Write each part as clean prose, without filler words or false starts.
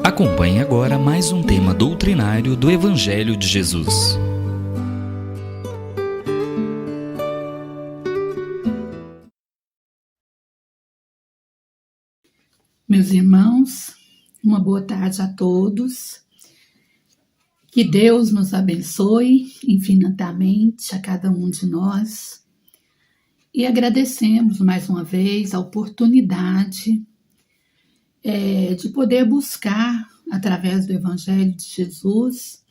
Acompanhe agora mais um tema doutrinário do Evangelho de Jesus. Meus irmãos, uma boa tarde a todos. Que Deus nos abençoe infinitamente a cada um de nós. E agradecemos mais uma vez a oportunidade de poder buscar, através do Evangelho de Jesus,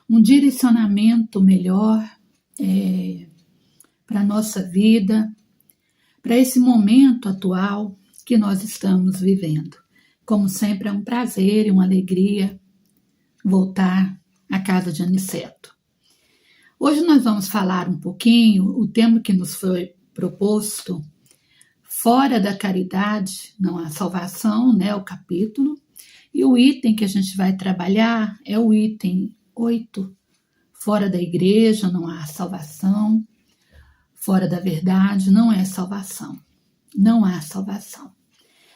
um direcionamento melhor para a nossa vida, para esse momento atual que nós estamos vivendo. Como sempre, é um prazer e uma alegria voltar à casa de Aniceto. Hoje nós vamos falar um pouquinho, o tema que nos foi proposto, fora da caridade não há salvação, o capítulo, e o item que a gente vai trabalhar é o item 8, fora da igreja não há salvação, fora da verdade não é salvação, não há salvação.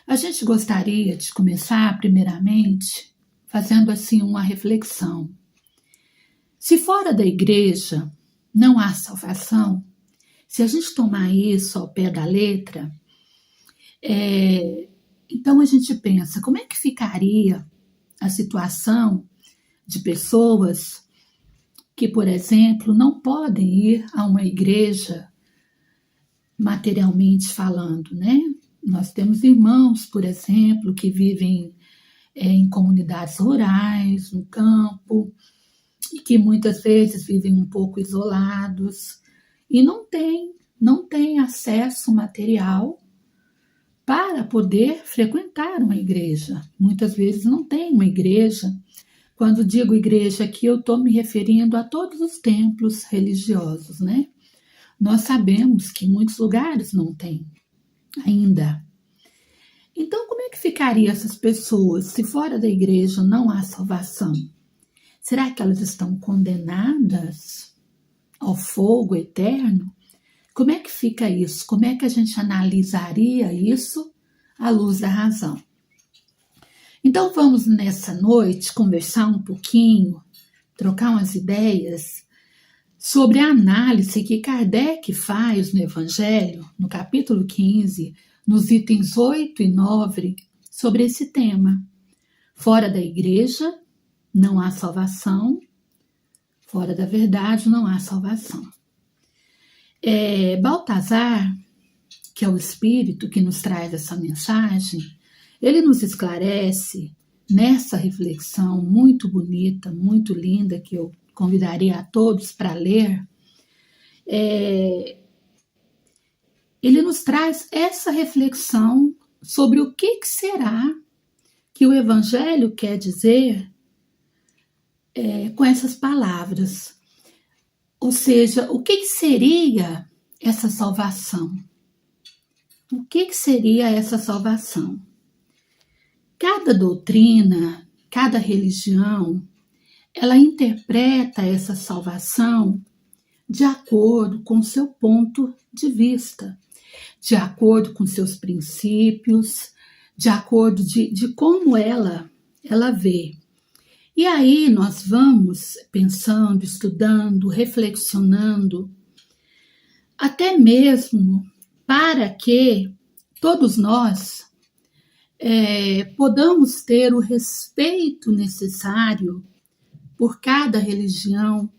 A gente gostaria de começar, primeiramente, fazendo assim uma reflexão. Se fora da igreja não há salvação, se a gente tomar isso ao pé da letra, então a gente pensa, como é que ficaria a situação de pessoas que, por exemplo, não podem ir a uma igreja materialmente falando, Nós temos irmãos, por exemplo, que vivem em comunidades rurais, no campo, e que muitas vezes vivem um pouco isolados e não têm acesso material para poder frequentar uma igreja. Muitas vezes não tem uma igreja. Quando digo igreja aqui, eu estou me referindo a todos os templos religiosos, Nós sabemos que em muitos lugares não tem ainda. Então, como é que ficaria essas pessoas se fora da igreja não há salvação? Será que elas estão condenadas ao fogo eterno? Como é que fica isso? Como é que a gente analisaria isso à luz da razão? Então, vamos nessa noite conversar um pouquinho, trocar umas ideias sobre a análise que Kardec faz no Evangelho, no capítulo 15, nos itens 8 e 9, sobre esse tema. Fora da igreja não há salvação, fora da verdade não há salvação. Baltazar, que é o espírito que nos traz essa mensagem, ele nos esclarece nessa reflexão muito bonita, muito linda, que eu convidaria a todos para ler. Ele nos traz essa reflexão sobre o que será que o Evangelho quer dizer com essas palavras. Ou seja, o que seria essa salvação? O que seria essa salvação? Cada doutrina, cada religião, ela interpreta essa salvação de acordo com o seu ponto de vista, de acordo com seus princípios, de acordo de como ela vê. E aí nós vamos pensando, estudando, reflexionando, até mesmo para que todos nós podamos ter o respeito necessário por cada religião,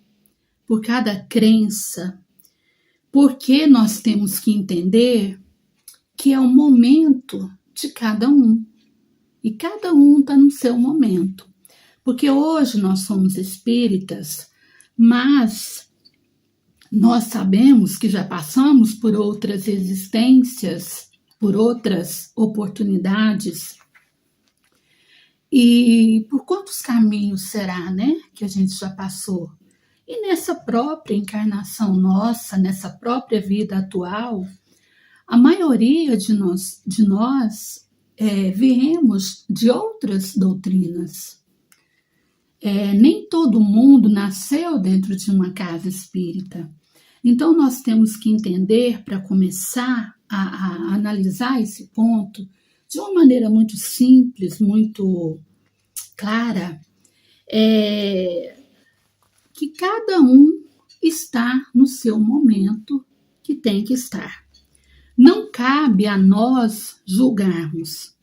por cada crença, porque nós temos que entender que é o momento de cada um, e cada um está no seu momento. Porque hoje nós somos espíritas, mas nós sabemos que já passamos por outras existências, por outras oportunidades. E por quantos caminhos será, que a gente já passou? E nessa própria encarnação nossa, nessa própria vida atual, a maioria de nós viemos de outras doutrinas. Nem todo mundo nasceu dentro de uma casa espírita. Então, nós temos que entender, para começar a analisar esse ponto, de uma maneira muito simples, muito clara é que cada um está no seu momento que tem que estar. Não cabe a nós julgarmos.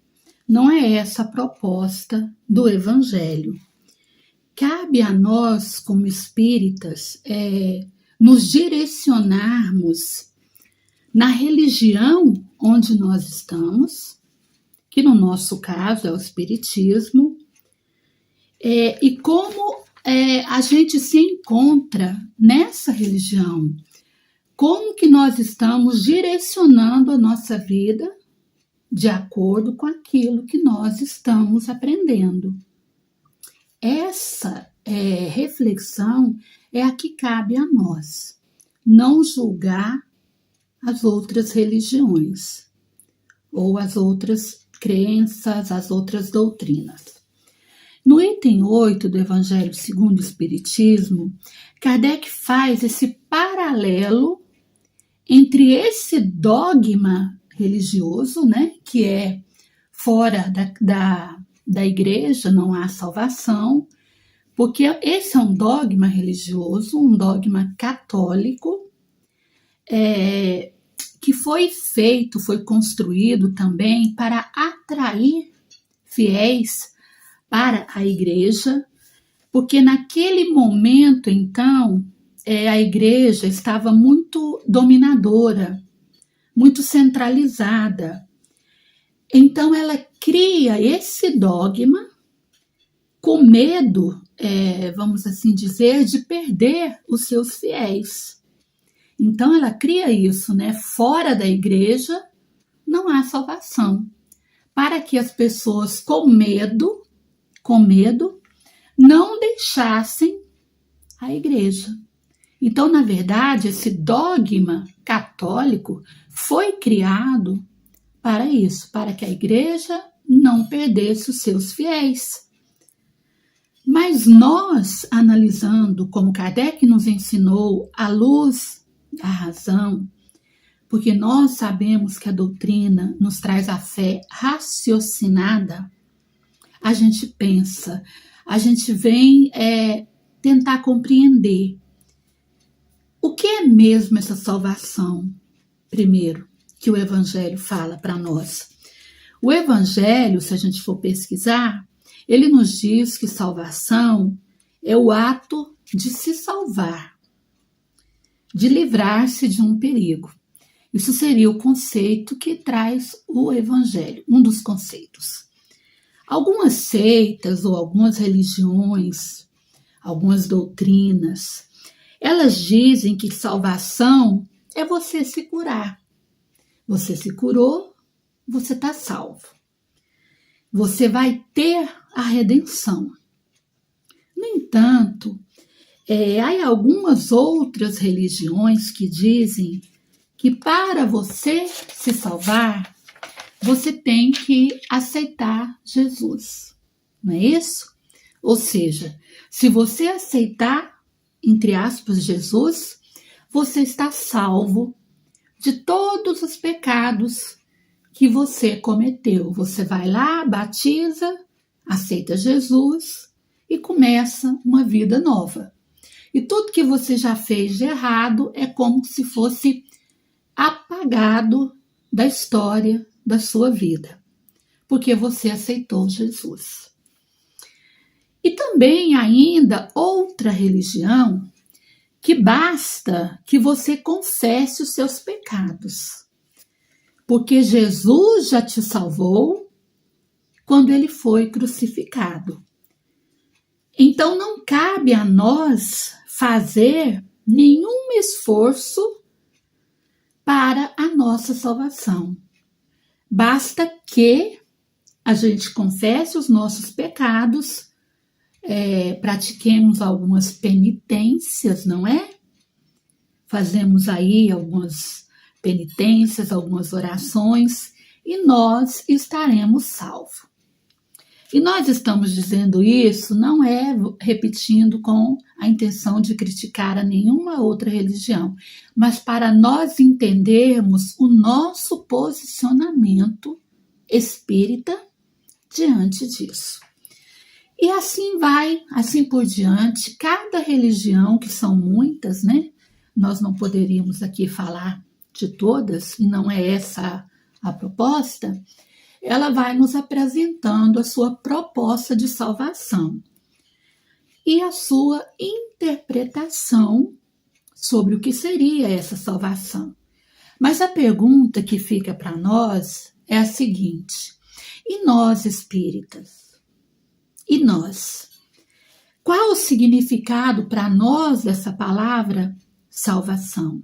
Não é essa a proposta do Evangelho. Cabe a nós, como espíritas, nos direcionarmos na religião onde nós estamos, que no nosso caso é o Espiritismo, e como a gente se encontra nessa religião, como que nós estamos direcionando a nossa vida de acordo com aquilo que nós estamos aprendendo. Essa reflexão é a que cabe a nós, não julgar as outras religiões ou as outras crenças, as outras doutrinas. No item 8 do Evangelho segundo o Espiritismo, Kardec faz esse paralelo entre esse dogma religioso, né, que é fora da igreja, não há salvação, porque esse é um dogma religioso, um dogma católico, que foi construído também para atrair fiéis para a igreja, porque naquele momento, então, a igreja estava muito dominadora, muito centralizada. Então, ela cria esse dogma com medo, vamos assim dizer, de perder os seus fiéis. Então, ela cria isso, né? Fora da igreja não há salvação, para que as pessoas com medo, não deixassem a igreja. Então, na verdade, esse dogma católico foi criado para isso, para que a igreja não perdesse os seus fiéis. Mas nós, analisando como Kardec nos ensinou, à luz da razão, porque nós sabemos que a doutrina nos traz a fé raciocinada, a gente pensa, a gente vem tentar compreender o que é mesmo essa salvação, primeiro, que o Evangelho fala para nós. O Evangelho, se a gente for pesquisar, ele nos diz que salvação é o ato de se salvar, de livrar-se de um perigo. Isso seria o conceito que traz o Evangelho, um dos conceitos. Algumas seitas ou algumas religiões, algumas doutrinas, elas dizem que salvação é você se curar. Você se curou, você está salvo. Você vai ter a redenção. No entanto, há algumas outras religiões que dizem que para você se salvar, você tem que aceitar Jesus. Não é isso? Ou seja, se você aceitar, entre aspas, Jesus, você está salvo de todos os pecados que você cometeu. Você vai lá, batiza, aceita Jesus e começa uma vida nova. E tudo que você já fez de errado é como se fosse apagado da história da sua vida, porque você aceitou Jesus. E também ainda outra religião que basta que você confesse os seus pecados, porque Jesus já te salvou quando ele foi crucificado. Então não cabe a nós fazer nenhum esforço para a nossa salvação. Basta que a gente confesse os nossos pecados, pratiquemos algumas penitências, não é? Fazemos aí algumas penitências, algumas orações e nós estaremos salvos. E nós estamos dizendo isso não é repetindo com a intenção de criticar a nenhuma outra religião, mas para nós entendermos o nosso posicionamento espírita diante disso. E assim vai, assim por diante, cada religião, que são muitas, né? Nós não poderíamos aqui falar de todas, e não é essa a proposta, ela vai nos apresentando a sua proposta de salvação e a sua interpretação sobre o que seria essa salvação. Mas a pergunta que fica para nós é a seguinte: e nós espíritas? E nós? Qual o significado para nós dessa palavra salvação?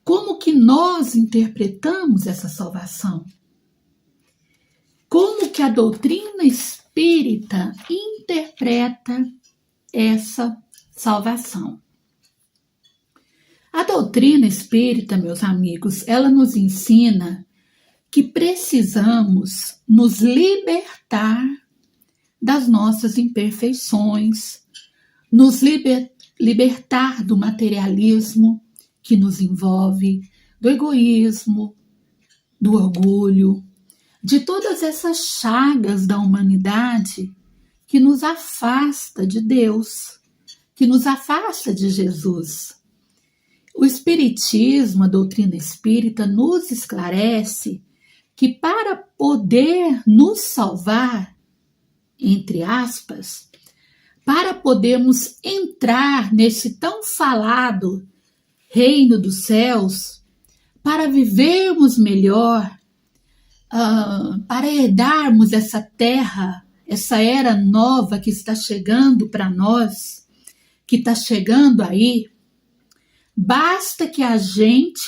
Como que nós interpretamos essa salvação? Como que a doutrina espírita interpreta essa salvação? A doutrina espírita, meus amigos, ela nos ensina que precisamos nos libertar das nossas imperfeições, nos libertar do materialismo que nos envolve, do egoísmo, do orgulho, de todas essas chagas da humanidade que nos afasta de Deus, que nos afasta de Jesus. O Espiritismo, a doutrina espírita, nos esclarece que para poder nos salvar, entre aspas, para podermos entrar nesse tão falado reino dos céus, para vivermos melhor, para herdarmos essa terra, essa era nova que está chegando para nós, que está chegando aí, basta que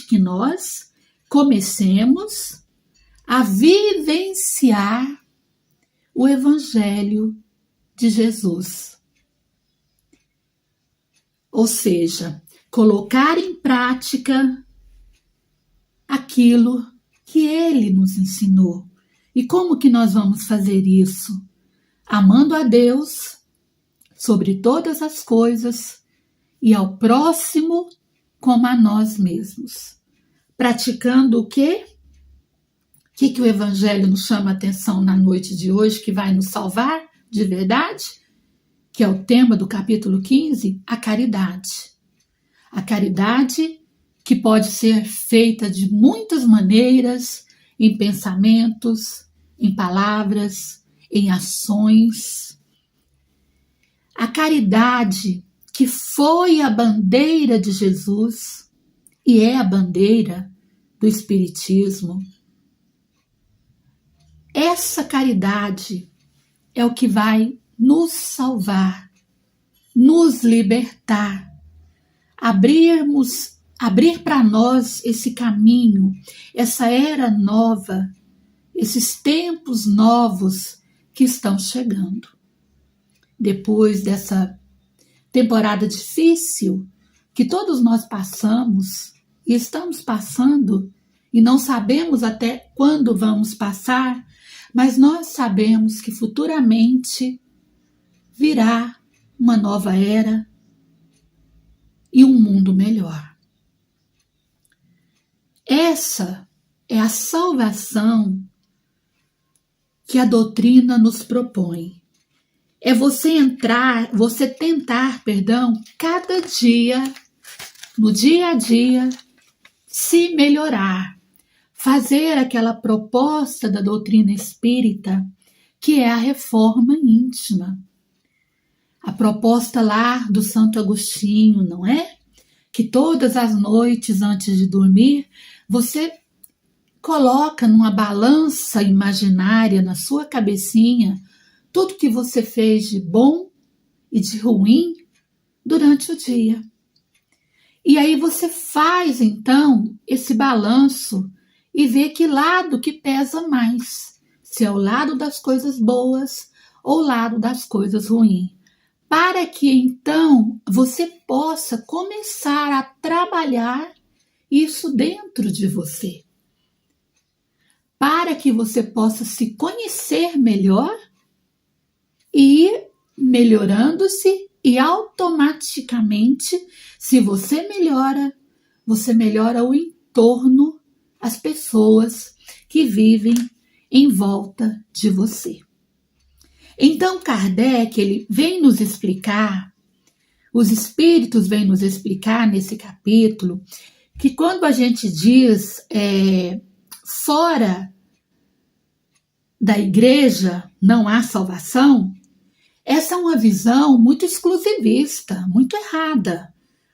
que nós comecemos a vivenciar o Evangelho de Jesus. Ou seja, colocar em prática aquilo que Ele nos ensinou. E como que nós vamos fazer isso? Amando a Deus sobre todas as coisas e ao próximo como a nós mesmos. Praticando o quê? O que o Evangelho nos chama a atenção na noite de hoje, que vai nos salvar de verdade? Que é o tema do capítulo 15, a caridade. A caridade que pode ser feita de muitas maneiras, em pensamentos, em palavras, em ações. A caridade que foi a bandeira de Jesus e é a bandeira do Espiritismo. Essa caridade é o que vai nos salvar, nos libertar, abrir para nós esse caminho, essa era nova, esses tempos novos que estão chegando. Depois dessa temporada difícil que todos nós passamos e estamos passando e não sabemos até quando vamos passar, mas nós sabemos que futuramente virá uma nova era e um mundo melhor. Essa é a salvação que a doutrina nos propõe. É você tentar, cada dia, no dia a dia, se melhorar, fazer aquela proposta da doutrina espírita, que é a reforma íntima. A proposta lá do Santo Agostinho, não é? Que todas as noites antes de dormir, você coloca numa balança imaginária na sua cabecinha tudo que você fez de bom e de ruim durante o dia. E aí você faz, então, esse balanço e vê que lado que pesa mais, se é o lado das coisas boas ou o lado das coisas ruins, para que, então, você possa começar a trabalhar isso dentro de você, para que você possa se conhecer melhor e ir melhorando-se e automaticamente, se você melhora o entorno, as pessoas que vivem em volta de você. Então Kardec ele vem nos explicar, os espíritos vêm nos explicar nesse capítulo, que quando a gente diz fora da igreja não há salvação, essa é uma visão muito exclusivista, muito errada.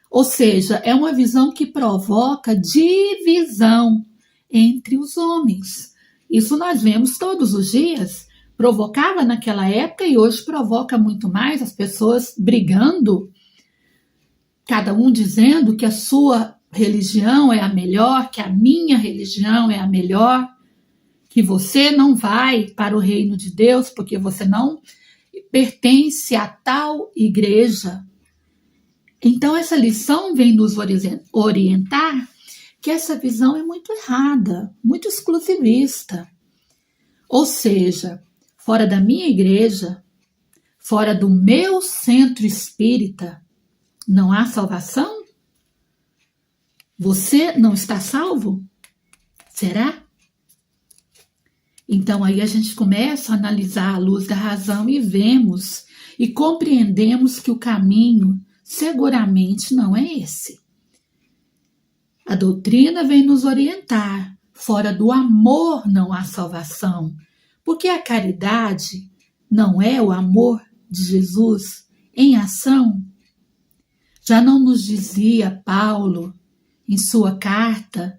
Ou seja, é uma visão que provoca divisão entre os homens. Isso nós vemos todos os dias. Provocava naquela época e hoje provoca muito mais, as pessoas brigando, cada um dizendo que a sua religião é a melhor, que a minha religião é a melhor, que você não vai para o reino de Deus porque você não pertence a tal igreja. Então essa lição vem nos orientar que essa visão é muito errada, muito exclusivista. Ou seja, fora da minha igreja, fora do meu centro espírita, não há salvação? Você não está salvo? Será? Então aí a gente começa a analisar à luz da razão e vemos e compreendemos que o caminho seguramente não é esse. A doutrina vem nos orientar, fora do amor não há salvação, porque a caridade não é o amor de Jesus em ação. Já não nos dizia Paulo, em sua carta,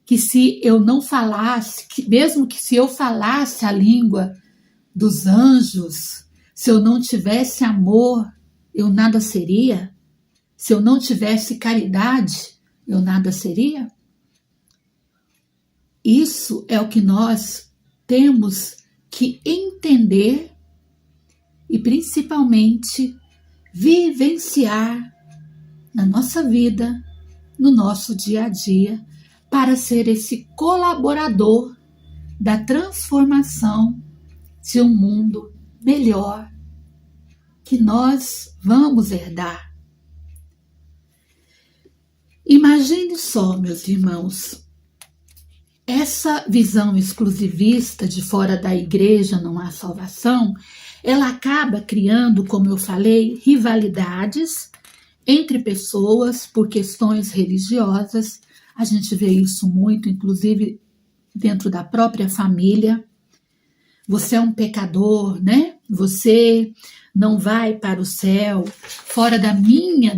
que se eu não falasse, mesmo que se eu falasse a língua dos anjos, se eu não tivesse amor, eu nada seria? Se eu não tivesse caridade, eu nada seria? Isso é o que nós temos que entender e principalmente vivenciar na nossa vida, no nosso dia a dia, para ser esse colaborador da transformação de um mundo melhor que nós vamos herdar. Imagine só, meus irmãos, essa visão exclusivista de fora da igreja não há salvação, ela acaba criando, como eu falei, rivalidades entre pessoas por questões religiosas. A gente vê isso muito, inclusive dentro da própria família. Você é um pecador, né? Você não vai para o céu. Fora da minha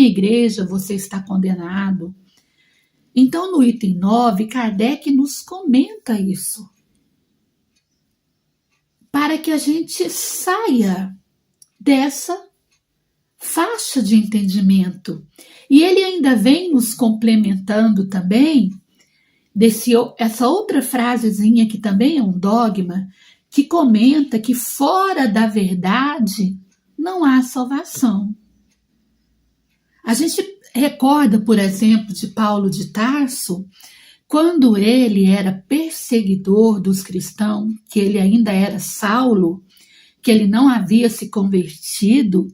igreja você está condenado. Então, no item 9, Kardec nos comenta isso, para que a gente saia dessa faixa de entendimento. E ele ainda vem nos complementando também essa outra frasezinha que também é um dogma, que comenta que fora da verdade não há salvação. A gente recorda, por exemplo, de Paulo de Tarso, quando ele era perseguidor dos cristãos, que ele ainda era Saulo, que ele não havia se convertido,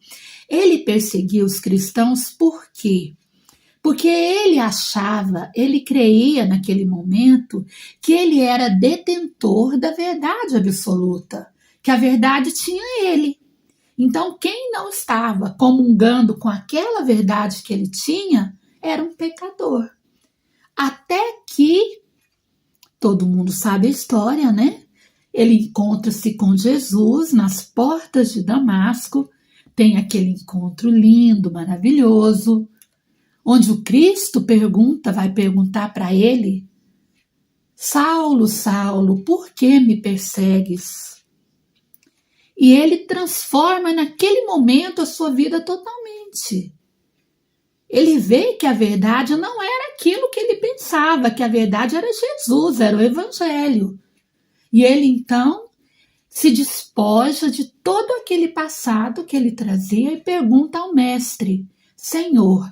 ele perseguia os cristãos por quê? Porque ele achava, ele creia naquele momento que ele era detentor da verdade absoluta, que a verdade tinha ele. Então, quem não estava comungando com aquela verdade que ele tinha, era um pecador. Até que, todo mundo sabe a história, né? Ele encontra-se com Jesus nas portas de Damasco, tem aquele encontro lindo, maravilhoso, onde o Cristo vai perguntar para ele: Saulo, Saulo, por que me persegues? E ele transforma naquele momento a sua vida totalmente. Ele vê que a verdade não era aquilo que ele pensava, que a verdade era Jesus, era o Evangelho. E ele então se despoja de todo aquele passado que ele trazia e pergunta ao mestre: Senhor,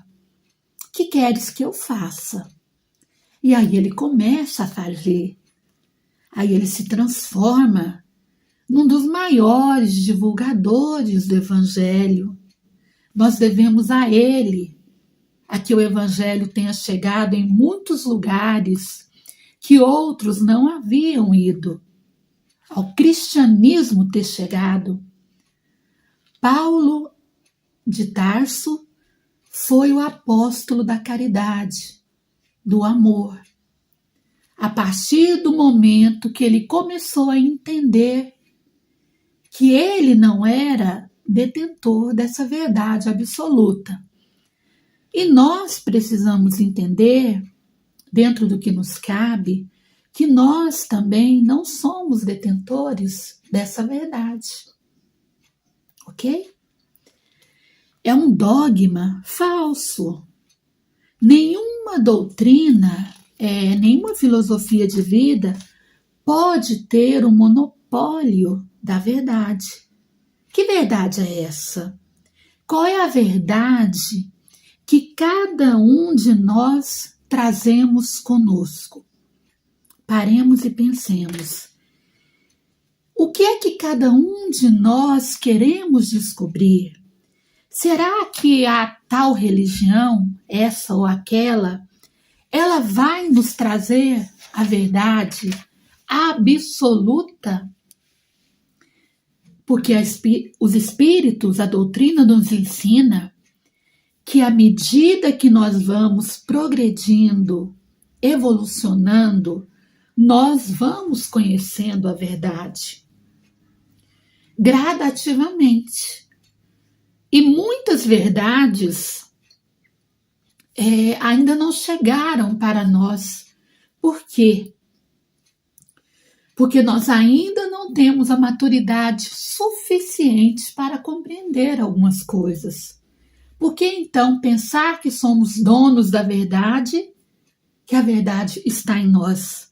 que queres que eu faça? E aí ele começa a fazer. Aí ele se transforma num dos maiores divulgadores do Evangelho. Nós devemos a ele a que o Evangelho tenha chegado em muitos lugares que outros não haviam ido. ao cristianismo ter chegado, Paulo de Tarso foi o apóstolo da caridade, do amor. A partir do momento que ele começou a entender que ele não era detentor dessa verdade absoluta. E nós precisamos entender, dentro do que nos cabe, que nós também não somos detentores dessa verdade. Ok? É um dogma falso. Nenhuma doutrina, nenhuma filosofia de vida pode ter o monopólio da verdade. Que verdade é essa? Qual é a verdade que cada um de nós trazemos conosco? Paremos e pensemos. O que é que cada um de nós queremos descobrir? Será que a tal religião, essa ou aquela, ela vai nos trazer a verdade absoluta? Porque os espíritos, a doutrina nos ensina que à medida que nós vamos progredindo, evolucionando, nós vamos conhecendo a verdade gradativamente. E muitas verdades ainda não chegaram para nós. Por quê? Porque nós ainda não temos a maturidade suficiente para compreender algumas coisas. Por que então pensar que somos donos da verdade, que a verdade está em nós?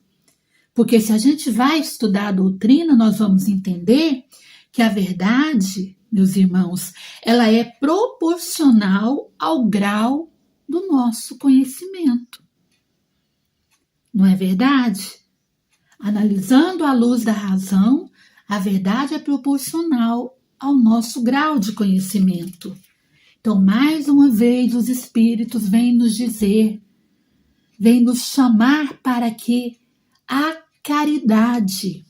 Porque se a gente vai estudar a doutrina, nós vamos entender que a verdade, meus irmãos, ela é proporcional ao grau do nosso conhecimento. Não é verdade? Analisando à luz da razão, a verdade é proporcional ao nosso grau de conhecimento. Então, mais uma vez, os Espíritos vêm nos dizer, vêm nos chamar para que a caridade,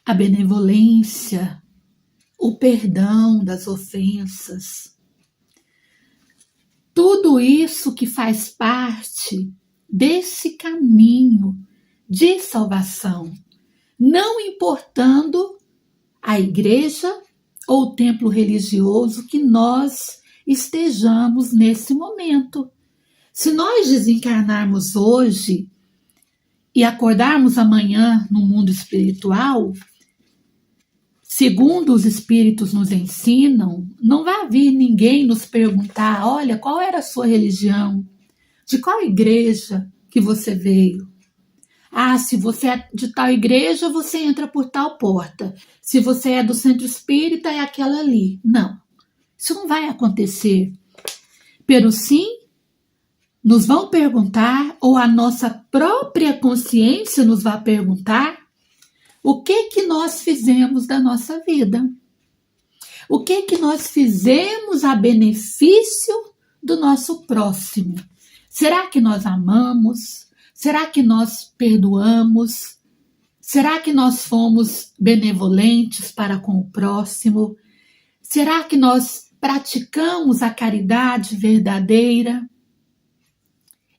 a benevolência, o perdão das ofensas, tudo isso que faz parte desse caminho de salvação, não importando a igreja ou o templo religioso que nós estejamos nesse momento. Se nós desencarnarmos hoje e acordarmos amanhã no mundo espiritual, segundo os espíritos nos ensinam, não vai vir ninguém nos perguntar, olha, qual era a sua religião? De qual igreja que você veio? Ah, se você é de tal igreja, você entra por tal porta. Se você é do centro espírita, é aquela ali. Não, isso não vai acontecer. Pero sim, nos vão perguntar, ou a nossa própria consciência nos vai perguntar, o que nós fizemos da nossa vida? O que nós fizemos a benefício do nosso próximo? Será que nós amamos? Será que nós perdoamos? Será que nós fomos benevolentes para com o próximo? Será que nós praticamos a caridade verdadeira?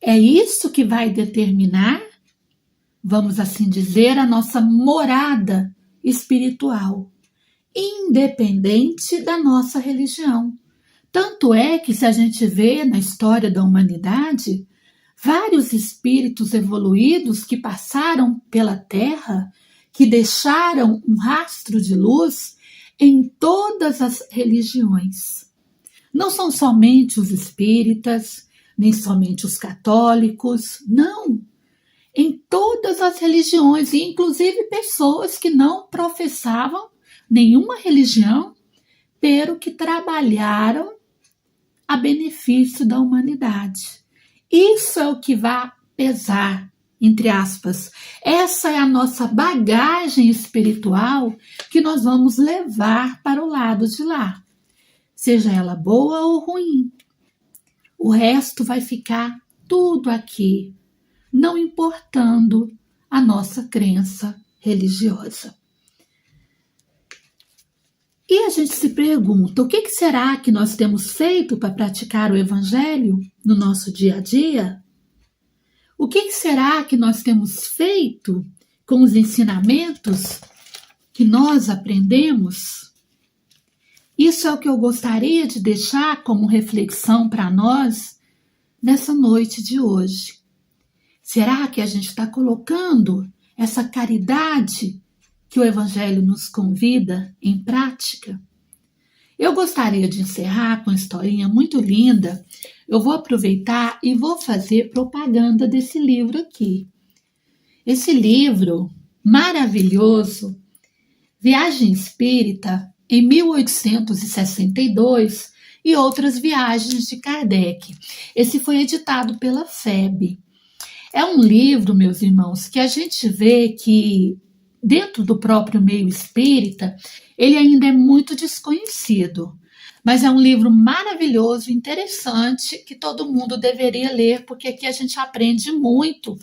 É isso que vai determinar, vamos assim dizer, a nossa morada espiritual, independente da nossa religião. Tanto é que, se a gente vê na história da humanidade, vários espíritos evoluídos que passaram pela Terra, que deixaram um rastro de luz em todas as religiões. Não são somente os espíritas, nem somente os católicos, não. Em todas as religiões, e inclusive pessoas que não professavam nenhuma religião, pero que trabalharam a benefício da humanidade. Isso é o que vai pesar, entre aspas. Essa é a nossa bagagem espiritual que nós vamos levar para o lado de lá, seja ela boa ou ruim. O resto vai ficar tudo aqui, não importando a nossa crença religiosa. E a gente se pergunta, o que será que nós temos feito para praticar o Evangelho no nosso dia a dia? O que será que nós temos feito com os ensinamentos que nós aprendemos? Isso é o que eu gostaria de deixar como reflexão para nós nessa noite de hoje. Será que a gente está colocando essa caridade que o Evangelho nos convida em prática? Eu gostaria de encerrar com uma historinha muito linda. Eu vou aproveitar e vou fazer propaganda desse livro aqui. Esse livro maravilhoso, Viagem Espírita em 1862 e outras viagens de Kardec. Esse foi editado pela FEB. É um livro, meus irmãos, que a gente vê que dentro do próprio meio espírita, ele ainda é muito desconhecido. Mas é um livro maravilhoso, interessante, que todo mundo deveria ler, porque aqui a gente aprende muito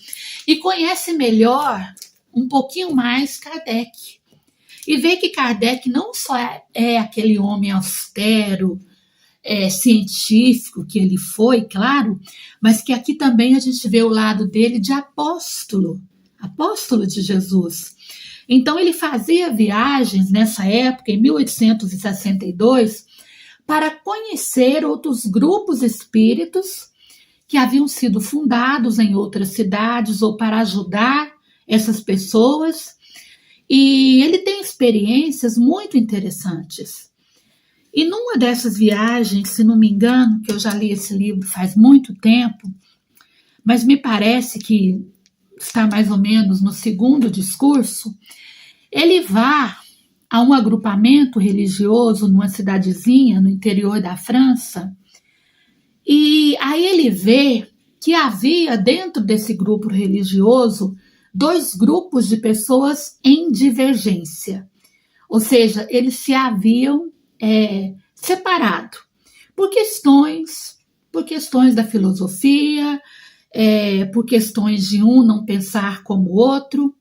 e conhece melhor, um pouquinho mais, Kardec. E vê que Kardec não só é aquele homem austero, científico que ele foi, claro, mas que aqui também a gente vê o lado dele de apóstolo de Jesus. Então ele fazia viagens nessa época, em 1862, para conhecer outros grupos espíritos que haviam sido fundados em outras cidades ou para ajudar essas pessoas. E ele tem experiências muito interessantes. E numa dessas viagens, se não me engano, que eu já li esse livro faz muito tempo, mas me parece que está mais ou menos no segundo discurso, ele vai a um agrupamento religioso numa cidadezinha no interior da França, e aí ele vê que havia dentro desse grupo religioso 2 grupos de pessoas em divergência, ou seja, eles se haviam separado por questões da filosofia, por questões de um não pensar como o outro,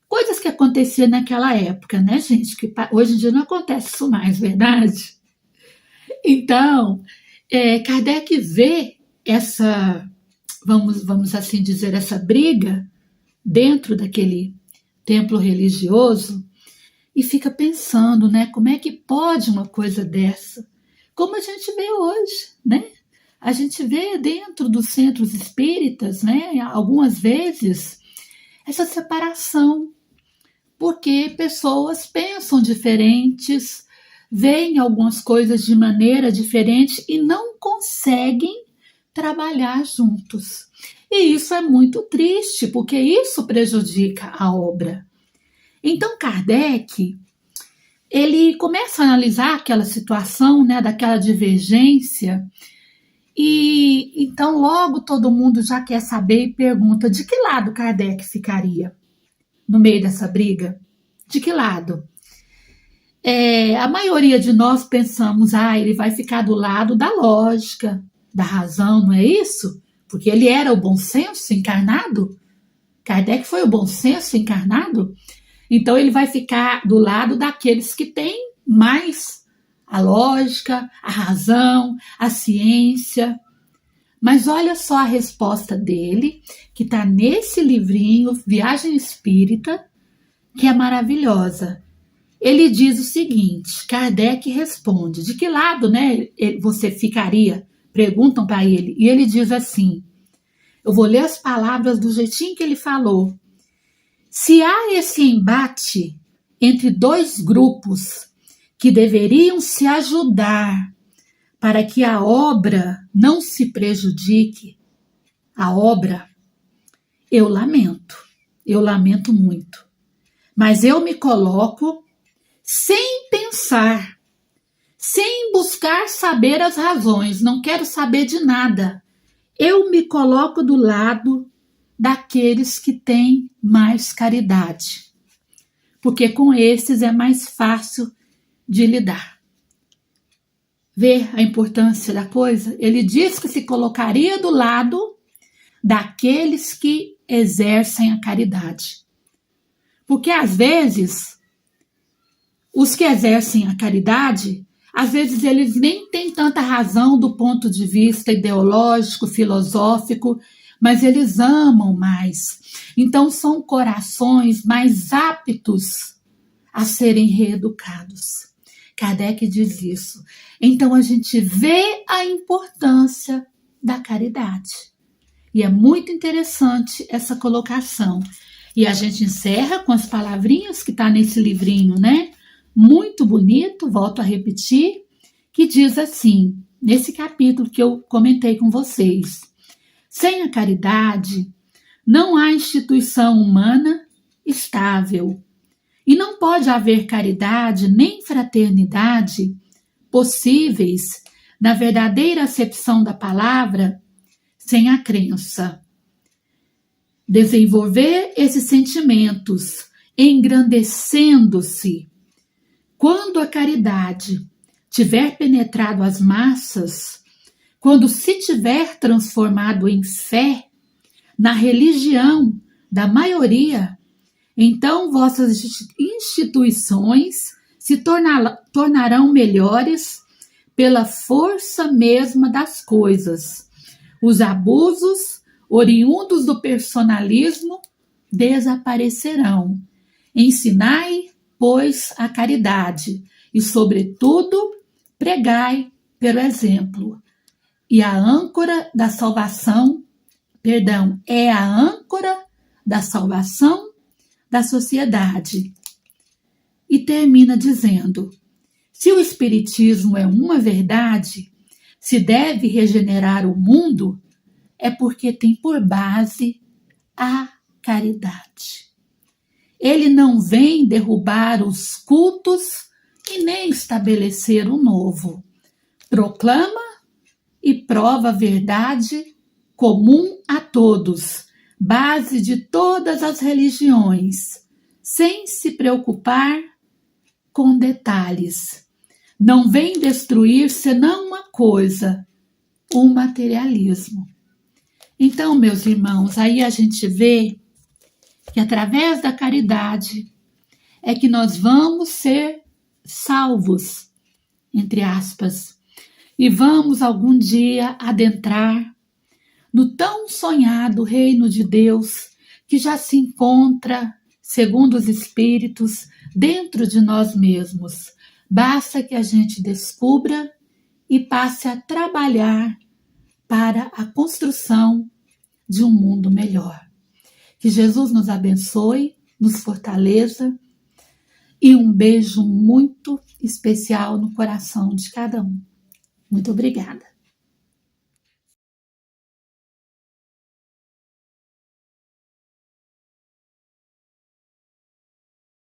coisas que aconteciam naquela época, né, gente? Que hoje em dia não acontece isso mais, verdade? Então, Kardec vê essa, vamos assim dizer, essa briga dentro daquele templo religioso e fica pensando, né, como é que pode uma coisa dessa? Como a gente vê hoje, né? A gente vê dentro dos centros espíritas, né, algumas vezes, essa separação, porque pessoas pensam diferentes, veem algumas coisas de maneira diferente e não conseguem trabalhar juntos. E isso é muito triste, porque isso prejudica a obra. Então Kardec, ele começa a analisar aquela situação, né, daquela divergência, e então logo todo mundo já quer saber e pergunta de que lado Kardec ficaria no meio dessa briga. De que lado? A maioria de nós pensamos, ele vai ficar do lado da lógica, da razão, não é isso? Porque ele era o bom senso encarnado. Kardec foi o bom senso encarnado. Então ele vai ficar do lado daqueles que têm mais a lógica, a razão, a ciência. Mas olha só a resposta dele, que está nesse livrinho, Viagem Espírita, que é maravilhosa. Ele diz o seguinte, Kardec responde, de que lado, né, você ficaria? Perguntam para ele, e ele diz assim, eu vou ler as palavras do jeitinho que ele falou. Se há esse embate entre 2 grupos que deveriam se ajudar para que a obra não se prejudique, a obra, eu lamento muito. Mas eu me coloco sem pensar, sem buscar saber as razões, não quero saber de nada. Eu me coloco do lado daqueles que têm mais caridade, porque com esses é mais fácil de lidar. Vê a importância da coisa? Ele diz que se colocaria do lado daqueles que exercem a caridade. Porque às vezes, os que exercem a caridade, às vezes eles nem têm tanta razão do ponto de vista ideológico, filosófico, mas eles amam mais. Então são corações mais aptos a serem reeducados. Kardec diz isso. Então a gente vê a importância da caridade. E é muito interessante essa colocação. E a gente encerra com as palavrinhas que está nesse livrinho, né? Muito bonito, volto a repetir, que diz assim, nesse capítulo que eu comentei com vocês: sem a caridade, não há instituição humana estável. E não pode haver caridade nem fraternidade possíveis, na verdadeira acepção da palavra, sem a crença. Desenvolver esses sentimentos, engrandecendo-se. Quando a caridade tiver penetrado as massas, quando se tiver transformado em fé, na religião da maioria, então vossas instituições se tornarão melhores pela força mesma das coisas. Os abusos oriundos do personalismo desaparecerão. Ensinai, pois, a caridade e, sobretudo, pregai pelo exemplo. E a âncora da salvação, é a âncora da salvação da sociedade. E termina dizendo: se o Espiritismo é uma verdade, se deve regenerar o mundo, é porque tem por base a caridade. Ele não vem derrubar os cultos e nem estabelecer um novo. Proclama e prova a verdade comum a todos, base de todas as religiões, sem se preocupar com detalhes. Não vem destruir senão uma coisa: o materialismo. Então, meus irmãos, aí a gente vê que através da caridade é que nós vamos ser salvos, entre aspas, e vamos algum dia adentrar no tão sonhado reino de Deus que já se encontra, segundo os Espíritos, dentro de nós mesmos. Basta que a gente descubra e passe a trabalhar para a construção de um mundo melhor. Que Jesus nos abençoe, nos fortaleça e um beijo muito especial no coração de cada um. Muito obrigada.